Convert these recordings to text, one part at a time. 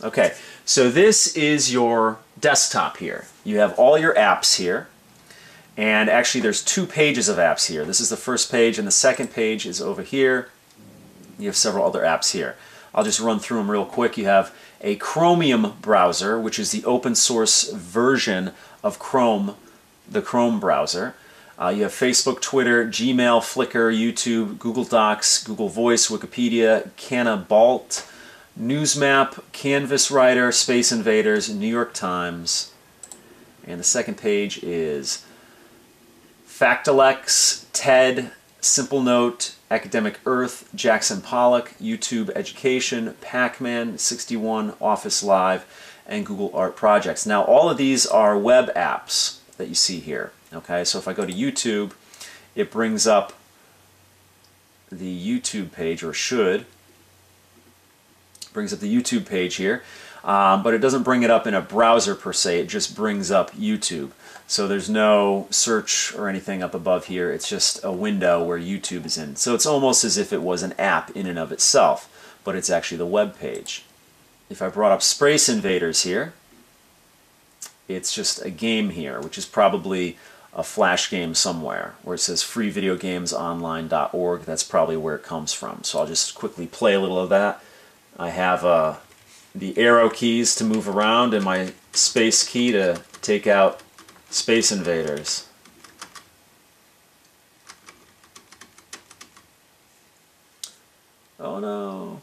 Okay, so this is your desktop here. You have all your apps here, and actually there's 2 pages of apps here. This is the first page, and the second page is over here. You have several other apps here. I'll just run through them real quick. You have a Chromium browser, which is the open source version of Chrome, the Chrome browser. You have Facebook, Twitter, Gmail, Flickr, YouTube, Google Docs, Google Voice, Wikipedia, Canabalt, Newsmap, Canvas Writer, Space Invaders, New York Times. And the second page is Factilex, TED, Simple Note, Academic Earth, Jackson Pollock, YouTube Education, Pac-Man, 61, Office Live, and Google Art Projects. Now all of these are web apps that you see here. Okay, so if I go to YouTube, it brings up the YouTube page, or should. Brings up the YouTube page here, but it doesn't bring it up in a browser per se, it just brings up YouTube. So there's no search or anything up above here, it's just a window where YouTube is in. So it's almost as if it was an app in and of itself, but it's actually the web page. If I brought up Space Invaders here, it's just a game here, which is probably a Flash game somewhere, where it says freevideogamesonline.org. That's probably where it comes from. So I'll just quickly play a little of that. I have the arrow keys to move around and my space key to take out Space Invaders. Oh no.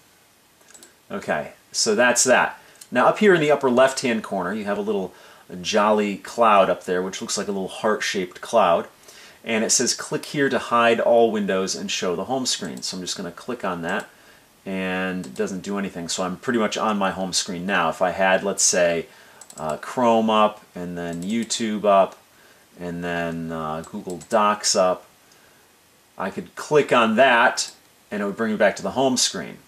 Okay, so that's that. Now up here in the upper left-hand corner, you have a little jolly cloud up there, which looks like a little heart-shaped cloud. And it says click here to hide all windows and show the home screen. So I'm just going to click on that, and it doesn't do anything. So I'm pretty much on my home screen now. If I had, let's say, Chrome up, and then YouTube up, and then Google Docs up, I could click on that, and it would bring me back to the home screen.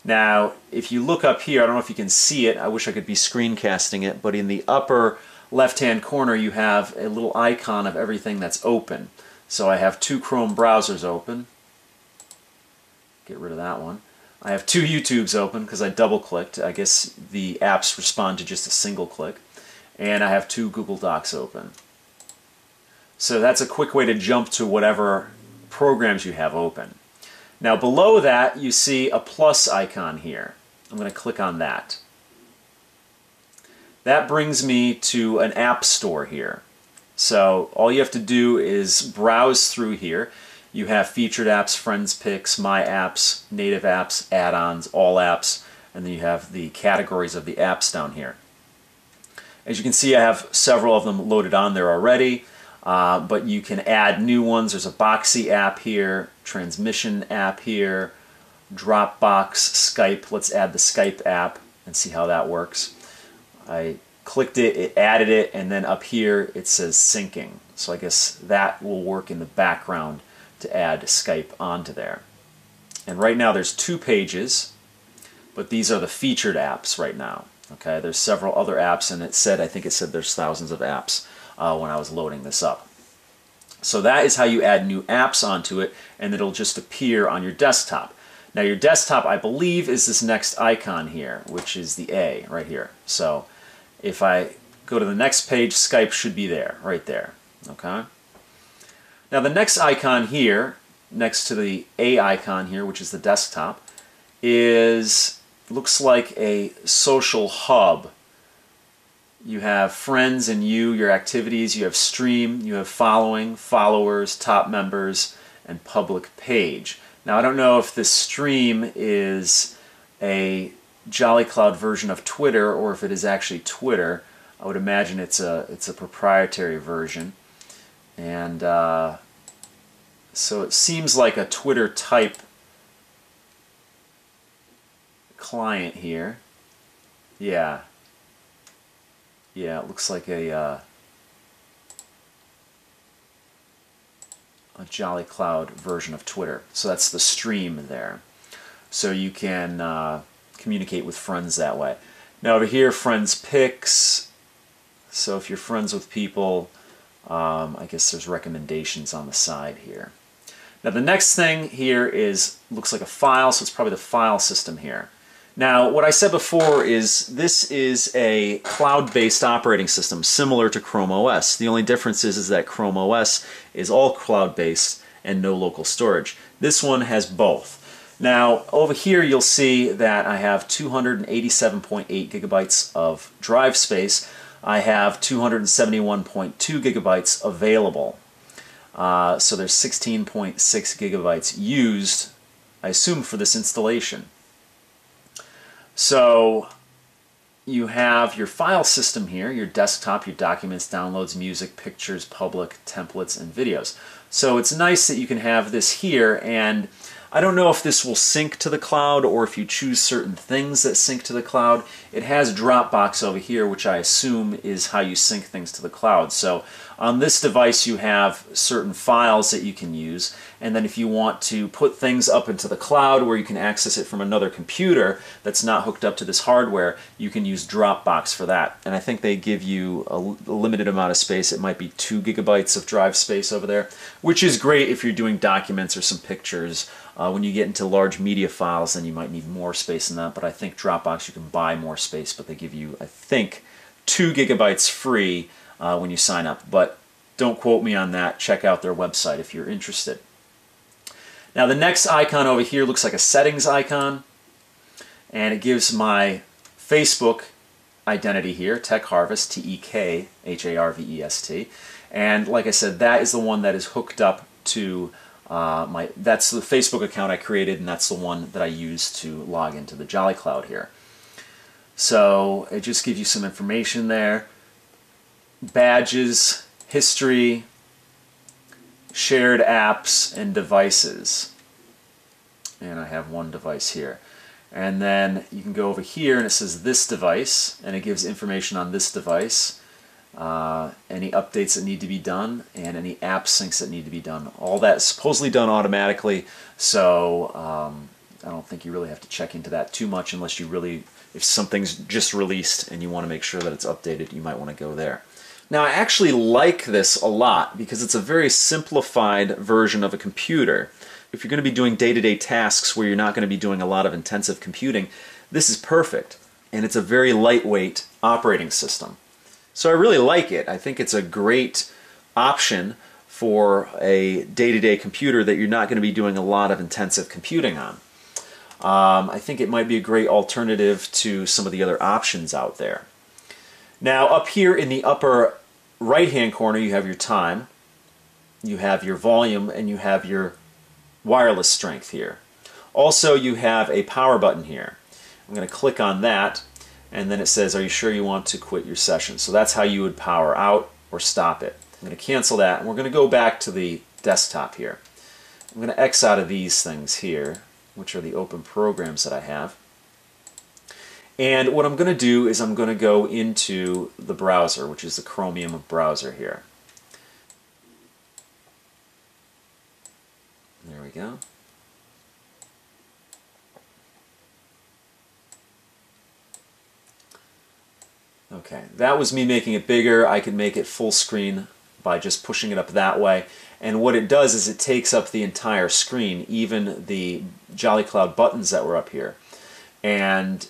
Now, if you look up here, I don't know if you can see it, I wish I could be screencasting it, but in the upper left-hand corner you have a little icon of everything that's open. So I have 2 Chrome browsers open. Get rid of that one. I have 2 YouTubes open because I double-clicked. I guess the apps respond to just a single click. And I have 2 Google Docs open. So that's a quick way to jump to whatever programs you have open. Now below that you see a plus icon here. I'm going to click on that. That brings me to an app store here. So all you have to do is browse through here. You have featured apps, friends picks, my apps, native apps, add-ons, all apps, and then you have the categories of the apps down here. As you can see, I have several of them loaded on there already. But you can add new ones. There's a Boxy app here, Transmission app here, Dropbox, Skype. Let's add the Skype app and see how that works. I clicked it, it added it, and then up here it says syncing. So I guess that will work in the background to add Skype onto there. And right now there's 2 pages, but these are the featured apps right now. Okay, there's several other apps, and I think it said there's thousands of apps when I was loading this up. So that is how you add new apps onto it, and it'll just appear on your desktop. Now your desktop, I believe, is this next icon here, which is the A right here. So if I go to the next page, Skype should be there, right there. Okay. Now the next icon here, next to the A icon here, which is the desktop, looks like a social hub. You have friends and your activities, you have stream, you have following, followers, top members, and public page. Now I don't know if this stream is a Jolly Cloud version of Twitter or if it is actually Twitter. I would imagine it's a proprietary version. And so it seems like a Twitter type client here. Yeah. Yeah, it looks like a Jolly Cloud version of Twitter. So that's the stream there. So you can communicate with friends that way. Now over here, friends picks. So if you're friends with people, I guess there's recommendations on the side here. Now the next thing here looks like a file, so it's probably the file system here. Now, what I said before is this is a cloud-based operating system similar to Chrome OS. The only difference is that Chrome OS is all cloud-based and no local storage. This one has both. Now, over here you'll see that I have 287.8 gigabytes of drive space. I have 271.2 gigabytes available. So there's 16.6 gigabytes used, I assume, for this installation. So you have your file system here, your desktop, your documents, downloads, music, pictures, public, templates, and videos. So it's nice that you can have this here, and I don't know if this will sync to the cloud or if you choose certain things that sync to the cloud. It has Dropbox over here, which I assume is how you sync things to the cloud. So on this device you have certain files that you can use, and then if you want to put things up into the cloud where you can access it from another computer that's not hooked up to this hardware, you can use Dropbox for that. And I think they give you a limited amount of space. It might be 2 gigabytes of drive space over there, which is great if you're doing documents or some pictures. When you get into large media files, then you might need more space than that, but I think Dropbox, you can buy more space, but they give you, I think, 2 gigabytes free when you sign up. But don't quote me on that. Check out their website if you're interested. Now the next icon over here looks like a settings icon, and it gives my Facebook identity here, Tech Harvest, TEKHARVEST, and like I said, that is the one that is hooked up to that's the Facebook account I created, and that's the one that I use to log into the Jolly Cloud here. So it just gives you some information there. Badges, history, shared apps, and devices. And I have one device here. And then you can go over here and it says this device, and it gives information on this device. Any updates that need to be done, and any app syncs that need to be done. All that is supposedly done automatically, so I don't think you really have to check into that too much unless you really, if something's just released and you want to make sure that it's updated, you might want to go there. Now I actually like this a lot because it's a very simplified version of a computer. If you're going to be doing day-to-day tasks where you're not going to be doing a lot of intensive computing, this is perfect, and it's a very lightweight operating system. So I really like it. I think it's a great option for a day-to-day computer that you're not going to be doing a lot of intensive computing on. I think it might be a great alternative to some of the other options out there. Now up here in the upper right-hand corner you have your time, you have your volume, and you have your wireless strength here. Also you have a power button here. I'm going to click on that, and then it says, are you sure you want to quit your session? So that's how you would power out or stop it. I'm going to cancel that, and we're going to go back to the desktop here. I'm going to X out of these things here, which are the open programs that I have. And what I'm going to do is I'm going to go into the browser, which is the Chromium browser here. There we go. Okay, that was me making it bigger. I can make it full screen by just pushing it up that way. And what it does is it takes up the entire screen, even the Jolly Cloud buttons that were up here. And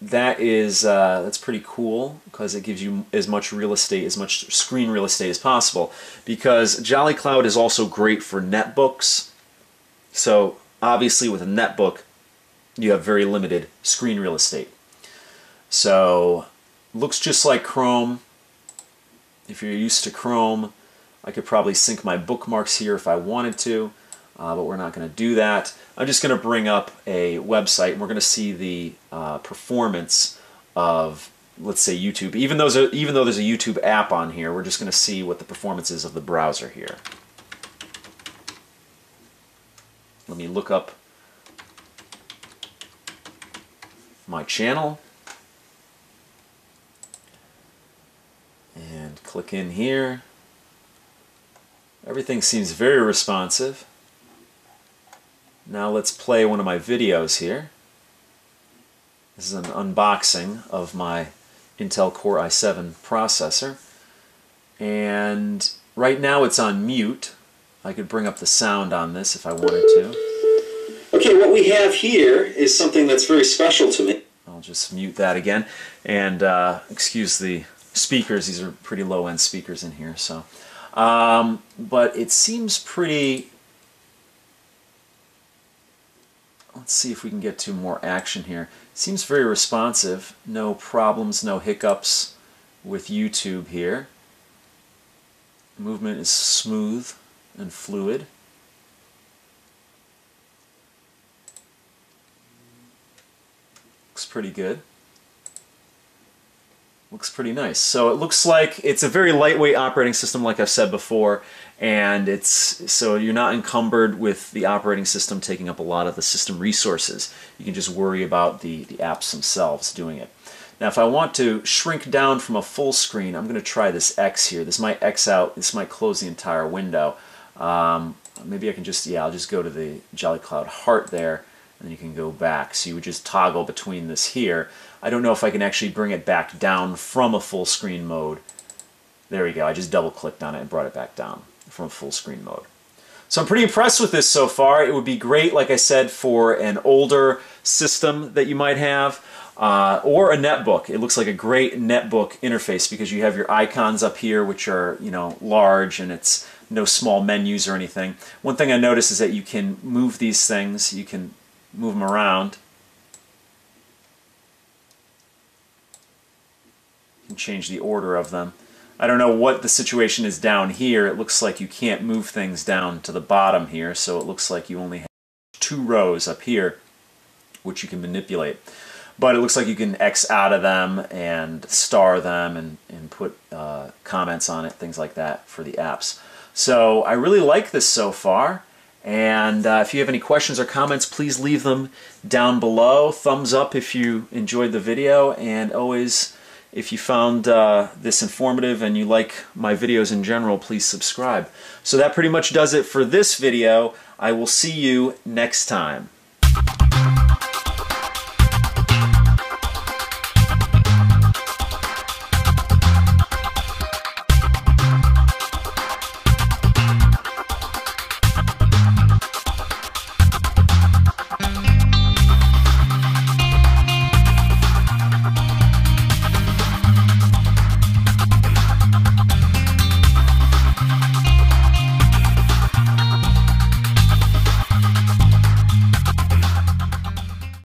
that is that's pretty cool because it gives you as much real estate, as much screen real estate as possible. Because Jolly Cloud is also great for netbooks. So obviously with a netbook, you have very limited screen real estate. So looks just like Chrome. If you're used to Chrome, I could probably sync my bookmarks here if I wanted to, but we're not going to do that. I'm just going to bring up a website, and we're going to see the performance of, let's say, YouTube. Even though there's a YouTube app on here, we're just going to see what the performance is of the browser here. Let me look up my channel. And click in here. Everything seems very responsive. Now let's play one of my videos here. This is an unboxing of my Intel Core i7 processor. And right now it's on mute. I could bring up the sound on this if I wanted to. Okay, what we have here is something that's very special to me. just mute that again. And excuse the speakers, these are pretty low-end speakers in here. So, but it seems pretty... Let's see if we can get to more action here. Seems very responsive. No problems, no hiccups with YouTube here. Movement is smooth and fluid. Looks pretty good. Looks pretty nice. So it looks like it's a very lightweight operating system, like I've said before, and so you're not encumbered with the operating system taking up a lot of the system resources. You can just worry about the apps themselves doing it. Now if I want to shrink down from a full screen, I'm going to try this X here. This might X out, this might close the entire window. Maybe I can just, yeah, I'll just go to the Jolly Cloud Heart there, and then you can go back. So you would just toggle between this here. I don't know if I can actually bring it back down from a full screen mode. There we go. I just double clicked on it and brought it back down from full screen mode. So I'm pretty impressed with this so far. It would be great, like I said, for an older system that you might have, or a netbook. It looks like a great netbook interface because you have your icons up here, which are, you know, large, and it's no small menus or anything. One thing I noticed is that you can move these things. You can move them around. You can change the order of them. I don't know what the situation is down here. It looks like you can't move things down to the bottom here, so it looks like you only have 2 rows up here which you can manipulate. But it looks like you can X out of them and star them and put comments on it, things like that for the apps. So I really like this so far. And if you have any questions or comments, please leave them down below. Thumbs up if you enjoyed the video, and always, if you found this informative and you like my videos in general, please subscribe. So that pretty much does it for this video. I will see you next time.